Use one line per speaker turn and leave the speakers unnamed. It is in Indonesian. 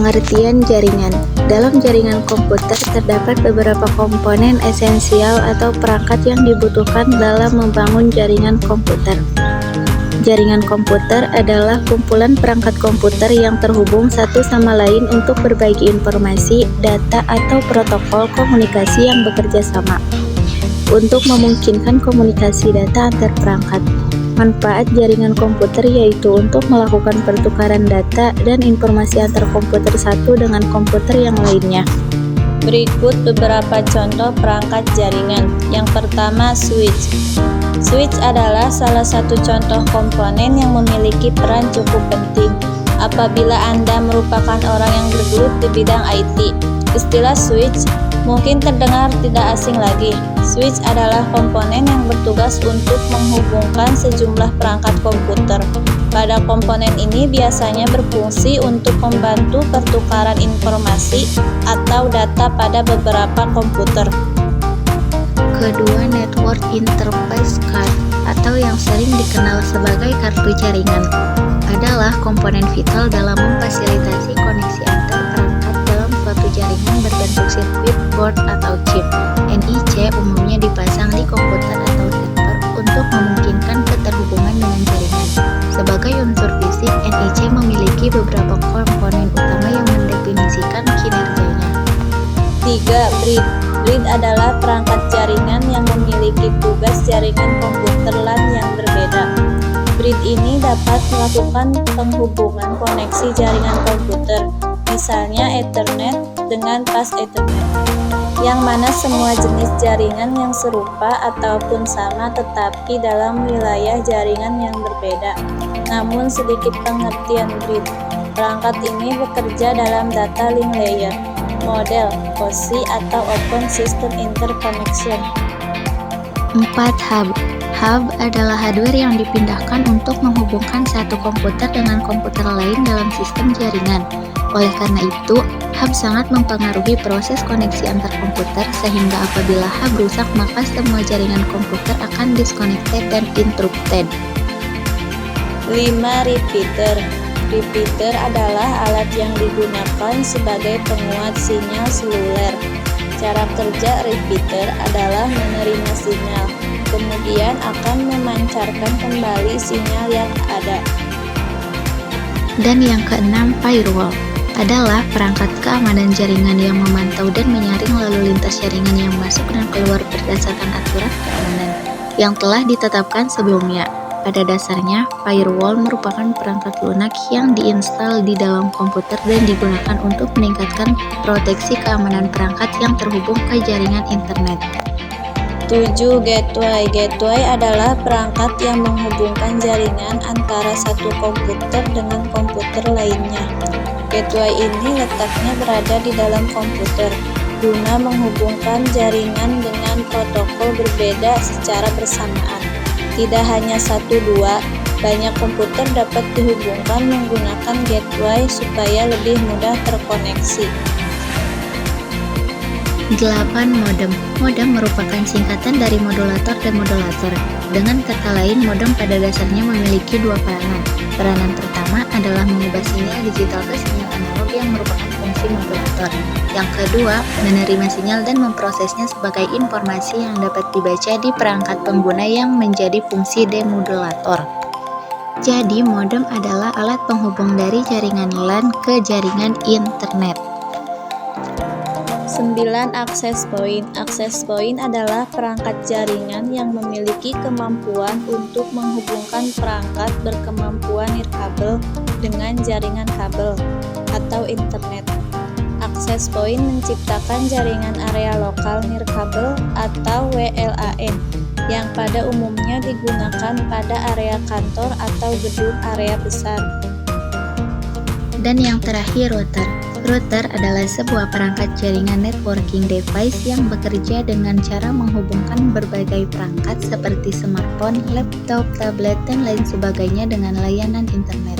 Pengertian jaringan. Dalam jaringan komputer terdapat beberapa komponen esensial atau perangkat yang dibutuhkan dalam membangun jaringan komputer. Jaringan komputer adalah kumpulan perangkat komputer yang terhubung satu sama lain untuk berbagi informasi, data, atau protokol komunikasi yang bekerja sama untuk memungkinkan komunikasi data antar perangkat. Manfaat jaringan komputer yaitu untuk melakukan pertukaran data dan informasi antar komputer satu dengan komputer yang lainnya.
Berikut beberapa contoh perangkat jaringan. Yang pertama, switch. Switch adalah salah satu contoh komponen yang memiliki peran cukup penting apabila Anda merupakan orang yang bergelut di bidang IT. Istilah switch mungkin terdengar tidak asing lagi. Switch adalah komponen yang bertugas untuk menghubungkan sejumlah perangkat komputer. Pada komponen ini biasanya berfungsi untuk membantu pertukaran informasi atau data pada beberapa komputer.
Kedua, network interface card atau yang sering dikenal sebagai kartu jaringan adalah komponen vital dalam memfasilitasi koneksi antar perangkat dalam suatu jaringan berbentuk sirkuit board atau chip. NIC umumnya dipasang di komputer atau server untuk memungkinkan keterhubungan dengan jaringan. Sebagai unsur fisik, NIC memiliki beberapa komponen utama yang mendefinisikan kinerjanya.
3. Bridge. Bridge adalah perangkat jaringan yang memiliki tugas jaringan komputer LAN yang berbeda. Bridge ini dapat melakukan penghubungan koneksi jaringan komputer, misalnya Ethernet dengan Fast Ethernet, yang mana semua jenis jaringan yang serupa ataupun sama tetapi dalam wilayah jaringan yang berbeda. Namun sedikit pengertian bridge. Perangkat ini bekerja dalam data link layer, model OSI atau Open System Interconnection.
4. Hub. Hub adalah hardware yang dipindahkan untuk menghubungkan satu komputer dengan komputer lain dalam sistem jaringan. Oleh karena itu, hub sangat mempengaruhi proses koneksi antar komputer sehingga apabila hub rusak maka semua jaringan komputer akan disconnected dan interrupted.
5. Repeater. Repeater adalah alat yang digunakan sebagai penguat sinyal seluler. Cara kerja repeater adalah menerima sinyal, kemudian akan memancarkan kembali sinyal yang ada.
Dan yang keenam, firewall adalah perangkat keamanan jaringan yang memantau dan menyaring lalu lintas jaringan yang masuk dan keluar berdasarkan aturan keamanan yang telah ditetapkan sebelumnya. Pada dasarnya, firewall merupakan perangkat lunak yang diinstal di dalam komputer dan digunakan untuk meningkatkan proteksi keamanan perangkat yang terhubung ke jaringan internet.
7. Gateway. Gateway adalah perangkat yang menghubungkan jaringan antara satu komputer dengan komputer lainnya. Gateway ini letaknya berada di dalam komputer guna menghubungkan jaringan dengan protokol berbeda secara bersamaan. Tidak hanya 1-2, banyak komputer dapat dihubungkan menggunakan gateway supaya lebih mudah terkoneksi.
8. Modem. Modem merupakan singkatan dari modulator dan modulator. Dengan kata lain, modem pada dasarnya memiliki dua peranan. Peranan pertama adalah mengubah sinyal digital ke sinyal analog yang merupakan fungsi modulator. Yang kedua, menerima sinyal dan memprosesnya sebagai informasi yang dapat dibaca di perangkat pengguna yang menjadi fungsi demodulator. Jadi, modem adalah alat penghubung dari jaringan LAN ke jaringan internet.
9. Access point. Access point adalah perangkat jaringan yang memiliki kemampuan untuk menghubungkan perangkat berkemampuan nirkabel dengan jaringan kabel atau internet. Access point menciptakan jaringan area lokal nirkabel atau WLAN yang pada umumnya digunakan pada area kantor atau gedung area besar.
Dan yang terakhir, router. Router adalah sebuah perangkat jaringan networking device yang bekerja dengan cara menghubungkan berbagai perangkat seperti smartphone, laptop, tablet, dan lain sebagainya dengan layanan internet.